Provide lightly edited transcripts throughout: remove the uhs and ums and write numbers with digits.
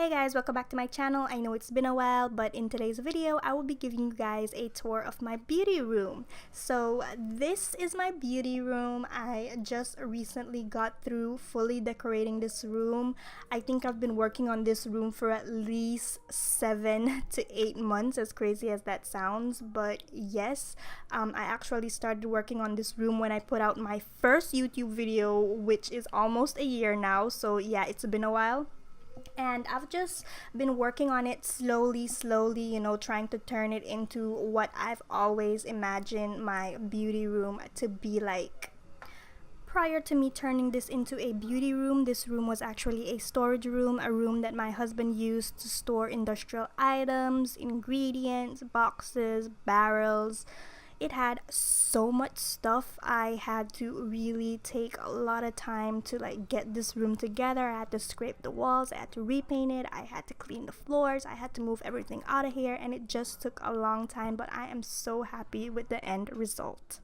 Hey guys, welcome back to my channel. I know it's been a while, but in today's video, I will be giving you guys a tour of my beauty room. So this is my beauty room. I just recently got through fully decorating this room. I think I've been working on this room for at least 7 to 8 months, as crazy as that sounds. But yes, I actually started working on this room when I put out my first YouTube video, which is almost a year now. So yeah, it's been a while. And I've just been working on it slowly, trying to turn it into what I've always imagined my beauty room to be like. Prior to me turning this into a beauty room, this room was actually a storage room, a room that my husband used to store industrial items, ingredients, boxes, barrels. It had so much stuff. I had to really take a lot of time to get this room together. I had to scrape the walls, I had to repaint it, I had to clean the floors, I had to move everything out of here, and it just took a long time, but I am so happy with the end result.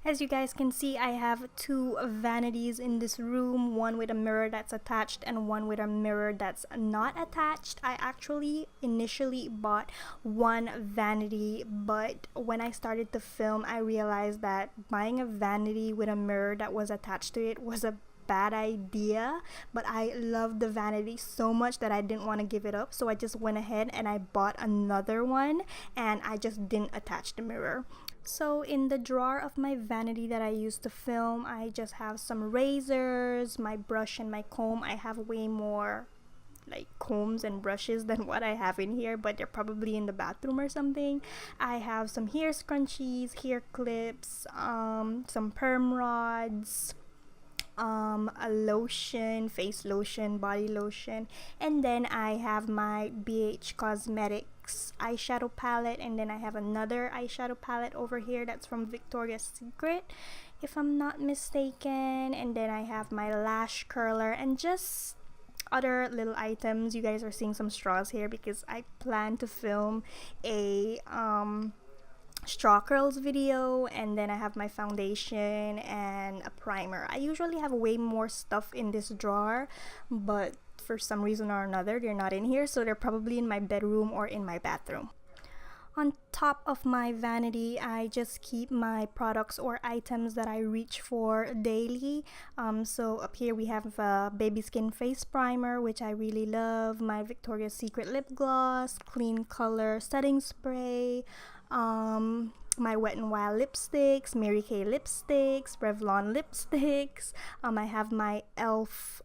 As you guys can see, I have two vanities in this room, one with a mirror that's attached and one with a mirror that's not attached. I actually initially bought one vanity, but when I started to film, I realized that buying a vanity with a mirror that was attached to it was a bad idea, but I loved the vanity so much that I didn't want to give it up, so I just went ahead and I bought another one, and I just didn't attach the mirror. So in the drawer of my vanity that I used to film, I just have some razors, my brush, and my comb. I have way more combs and brushes than what I have in here, but they're probably in the bathroom or something. I have some hair scrunchies, hair clips, some perm rods, a lotion, face lotion, body lotion, and then I have my BH Cosmetics eyeshadow palette, and then I have another eyeshadow palette over here that's from Victoria's Secret, if I'm not mistaken, and then I have my lash curler and just other little items. You guys are seeing some straws here because I plan to film a straw curls video, and then I have my foundation and a primer. I usually have way more stuff in this drawer, but for some reason or another they're not in here, so they're probably in my bedroom or in my bathroom. On top of my vanity, I just keep my products or items that I reach for daily. So up here we have a Baby Skin face primer, which I really love, my Victoria's Secret lip gloss, Clean Color setting spray, my Wet n Wild lipsticks, Mary Kay lipsticks, Revlon lipsticks. I have my e.l.f.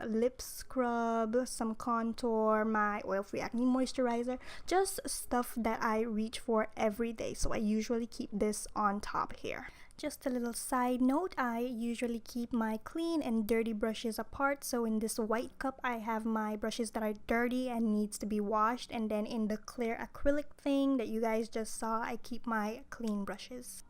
Lip scrub, some contour, my oil-free acne moisturizer, just stuff that I reach for every day. So I usually keep this on top here. Just a little side note, I usually keep my clean and dirty brushes apart. So in this white cup, I have my brushes that are dirty and needs to be washed, and then in the clear acrylic thing that you guys just saw, I keep my clean brushes.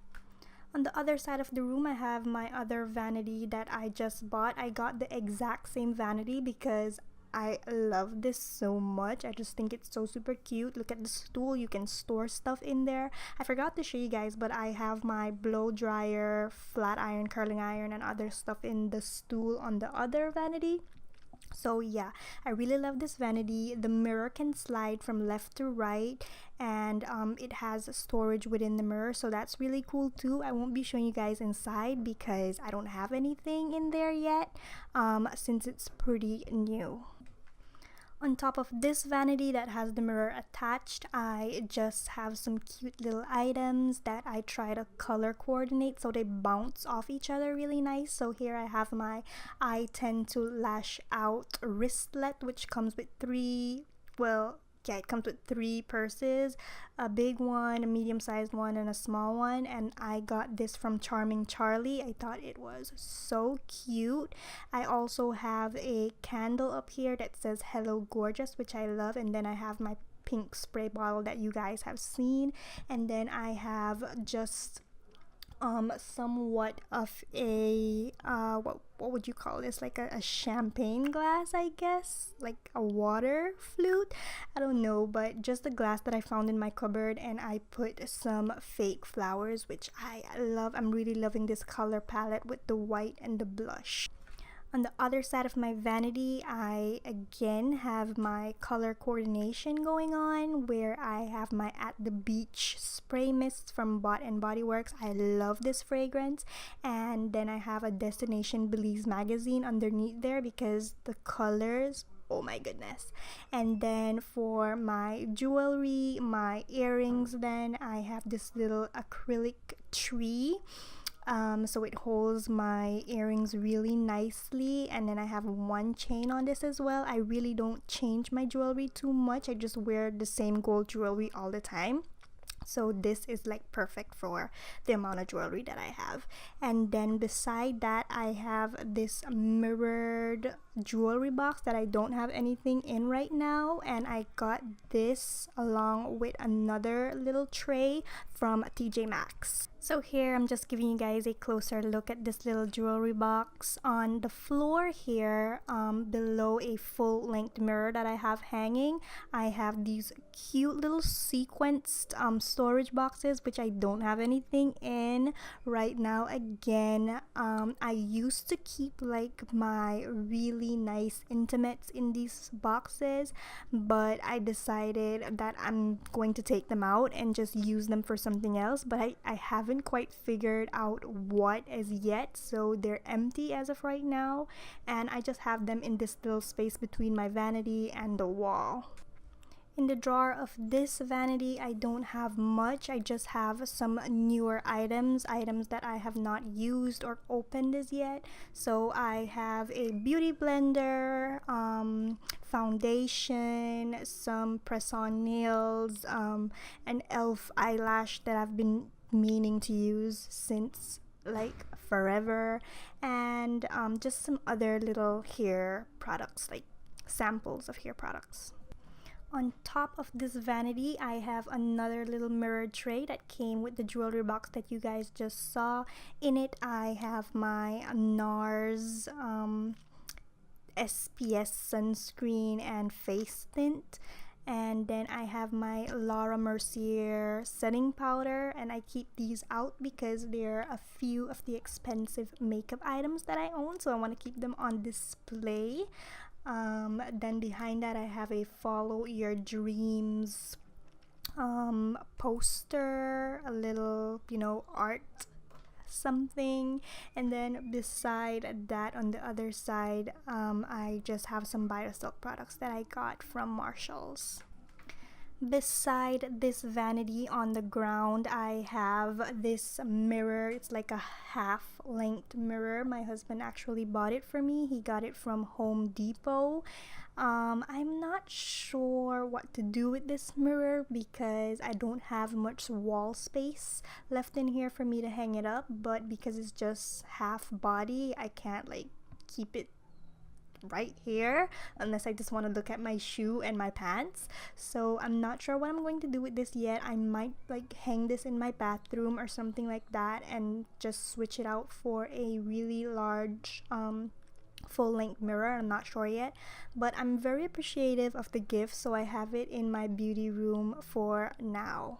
On the other side of the room, I have my other vanity that I just bought. I got the exact same vanity because I love this so much. I just think it's so super cute. Look at the stool, you can store stuff in there. I forgot to show you guys, but I have my blow dryer, flat iron, curling iron, and other stuff in the stool on the other vanity. So yeah, I really love this vanity. The mirror can slide from left to right, and it has storage within the mirror, so that's really cool too. I won't be showing you guys inside because I don't have anything in there yet, since it's pretty new. On top of this vanity that has the mirror attached, I just have some cute little items that I try to color coordinate so they bounce off each other really nice. So here I have my I Tend to Lash Out wristlet, which comes with it comes with three purses, a big one, a medium-sized one, and a small one, and I got this from Charming Charlie. I thought it was so cute. I also have a candle up here that says Hello Gorgeous, which I love, and then I have my pink spray bottle that you guys have seen, and then I have just somewhat of a what would you call this, like a champagne glass, I guess, like a water flute, I don't know, but just a glass that I found in my cupboard, and I put some fake flowers, which I love. I'm really loving this color palette with the white and the blush. On the other side of my vanity, I again have my color coordination going on, where I have my At the Beach spray mist from Bath and Body Works. I love this fragrance. And then I have a Destination Belize magazine underneath there because the colors, oh my goodness. And then for my jewelry, my earrings, then I have this little acrylic tree, so it holds my earrings really nicely. And then I have one chain on this as well. I really don't change my jewelry too much. I just wear the same gold jewelry all the time, so this is like perfect for the amount of jewelry that I have. And then beside that, I have this mirrored jewelry box that I don't have anything in right now, and I got this along with another little tray from TJ Maxx. So here I'm just giving you guys a closer look at this little jewelry box. On the floor here, below a full-length mirror that I have hanging, I have these cute little sequenced storage boxes, which I don't have anything in right now. Again, I used to keep like my really nice intimates in these boxes, but I decided that I'm going to take them out and just use them for something else. But I haven't quite figured out what as yet, so they're empty as of right now, and I just have them in this little space between my vanity and the wall. In the drawer of this vanity, I don't have much. I just have some newer items that I have not used or opened as yet. So I have a beauty blender, foundation, some press-on nails, an e.l.f. eyelash that I've been meaning to use since like forever, and just some other little hair products, like samples of hair products. On top of this vanity, I have another little mirror tray that came with the jewelry box that you guys just saw. In it, I have my NARS SPS sunscreen and face tint. And then I have my Laura Mercier setting powder, and I keep these out because they're a few of the expensive makeup items that I own, so I want to keep them on display. Then behind that, I have a Follow Your Dreams poster, a little, art something. And then beside that, on the other side, I just have some BioSilk products that I got from Marshalls. Beside this vanity on the ground, I have this mirror. It's like a half-length mirror. My husband actually bought it for me. He got it from Home Depot. I'm not sure what to do with this mirror because I don't have much wall space left in here for me to hang it up, but because it's just half body, I can't like keep it right here unless I just want to look at my shoe and my pants. So I'm not sure what I'm going to do with this yet. I might like hang this in my bathroom or something like that and just switch it out for a really large full-length mirror. I'm not sure yet, but I'm very appreciative of the gift, so I have it in my beauty room for now.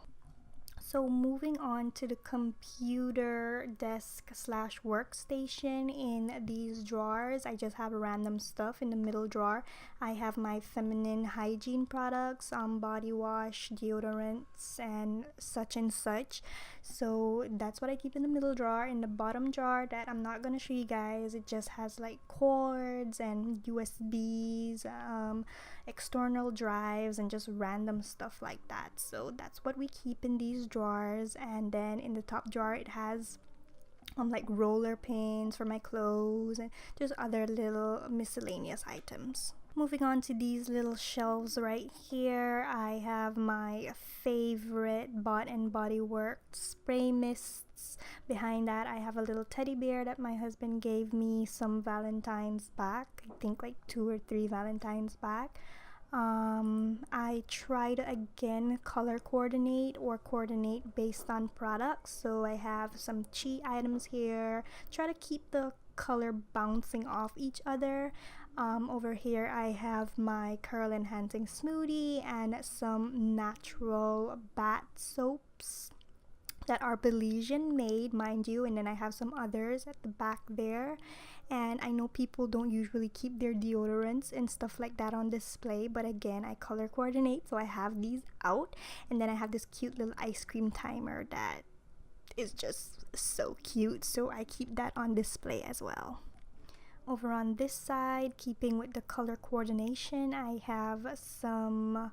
So moving on to the computer desk slash workstation, in these drawers I just have random stuff. In the middle drawer I have my feminine hygiene products, body wash, deodorants, and such. So that's what I keep in the middle drawer. In the bottom drawer, that I'm not gonna show you guys, it just has like cords and USBs, external drives, and just random stuff like that. So that's what we keep in these drawers. And then in the top drawer it has like roller pins for my clothes and just other little miscellaneous items. Moving on to these little shelves right here, I have my favorite Bath and Body Works spray mists. Behind that I have a little teddy bear that my husband gave me some Valentine's back, I think like 2 or 3 Valentine's back. I try to again color coordinate or coordinate based on products, so I have some cheat items here, try to keep the color bouncing off each other. Over here I have my curl enhancing smoothie and some natural bath soaps that are Belizean made, mind you, and then I have some others at the back there. And I know people don't usually keep their deodorants and stuff like that on display, but again, I color coordinate, so I have these out. And then I have this cute little ice cream timer that is just so cute, so I keep that on display as well. Over on this side, keeping with the color coordination, I have some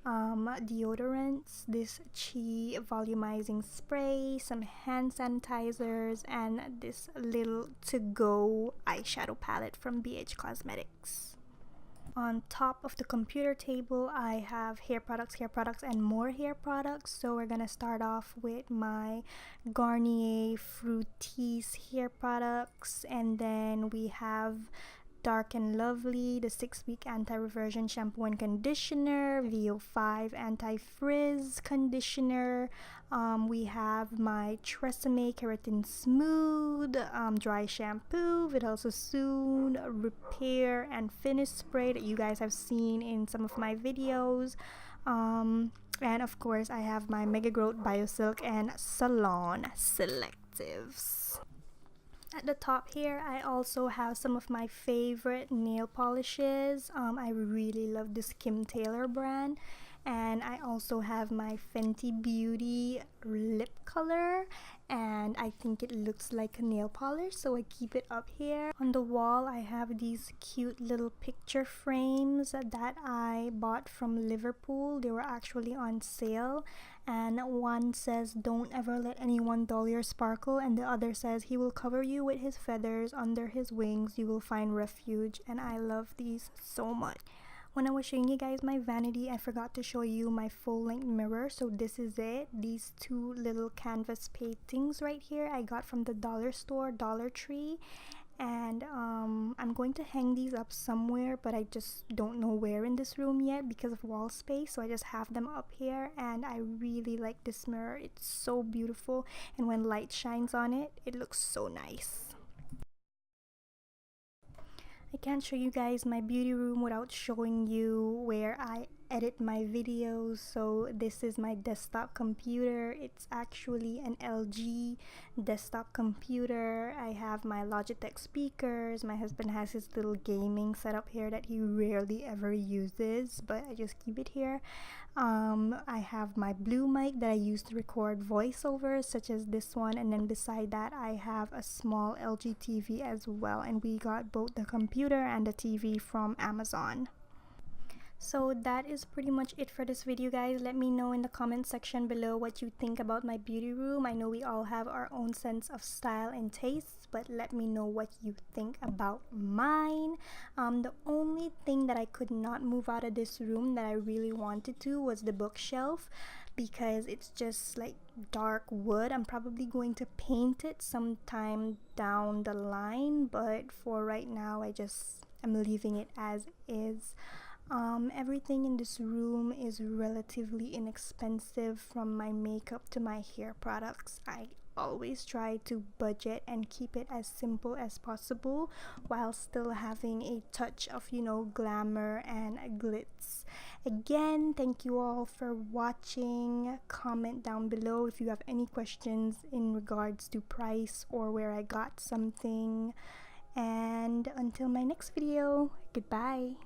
deodorants, this Chi volumizing spray, some hand sanitizers, and this little to-go eyeshadow palette from BH Cosmetics. On top of the computer table, I have hair products, and more hair products. So we're gonna start off with my Garnier Fructis hair products, and then we have Dark and Lovely, the 6-week anti-reversion shampoo and conditioner, VO5 anti-frizz conditioner. We have my Tresemme Keratin Smooth dry shampoo, Vidal Sassoon repair and finish spray that you guys have seen in some of my videos. And of course, I have my Mega Growth Biosilk and Salon Selectives. At the top here, I also have some of my favorite nail polishes. I really love this Kim Taylor brand. And I also have my Fenty Beauty lip color, and I think it looks like a nail polish, so I keep it up here. On the wall, I have these cute little picture frames that I bought from Liverpool. They were actually on sale, and one says, "Don't ever let anyone dull your sparkle," and the other says, "He will cover you with his feathers, under his wings you will find refuge." And I love these so much. When I was showing you guys my vanity, I forgot to show you my full-length mirror, so this is it. These two little canvas paintings right here I got from the dollar store, Dollar Tree, and I'm going to hang these up somewhere, but I just don't know where in this room yet because of wall space, so I just have them up here. And I really like this mirror. It's so beautiful, and when light shines on it, it looks so nice. I can't show you guys my beauty room without showing you where I edit my videos. So this is my desktop computer. It's actually an LG desktop computer. I have my Logitech speakers. My husband has his little gaming setup here that he rarely ever uses, but I just keep it here. I have my blue mic that I use to record voiceovers, such as this one, and then beside that I have a small LG TV as well, and we got both the computer and the TV from Amazon. So that is pretty much it for this video, guys. Let me know in the comment section below what you think about my beauty room. I know we all have our own sense of style and tastes, but let me know what you think about mine. The only thing that I could not move out of this room that I really wanted to was the bookshelf, because it's just like dark wood. I'm probably going to paint it sometime down the line, but for right now I'm leaving it as is. Everything in this room is relatively inexpensive, from my makeup to my hair products. I always try to budget and keep it as simple as possible while still having a touch of, glamour and glitz. Again, thank you all for watching. Comment down below if you have any questions in regards to price or where I got something. And until my next video, goodbye.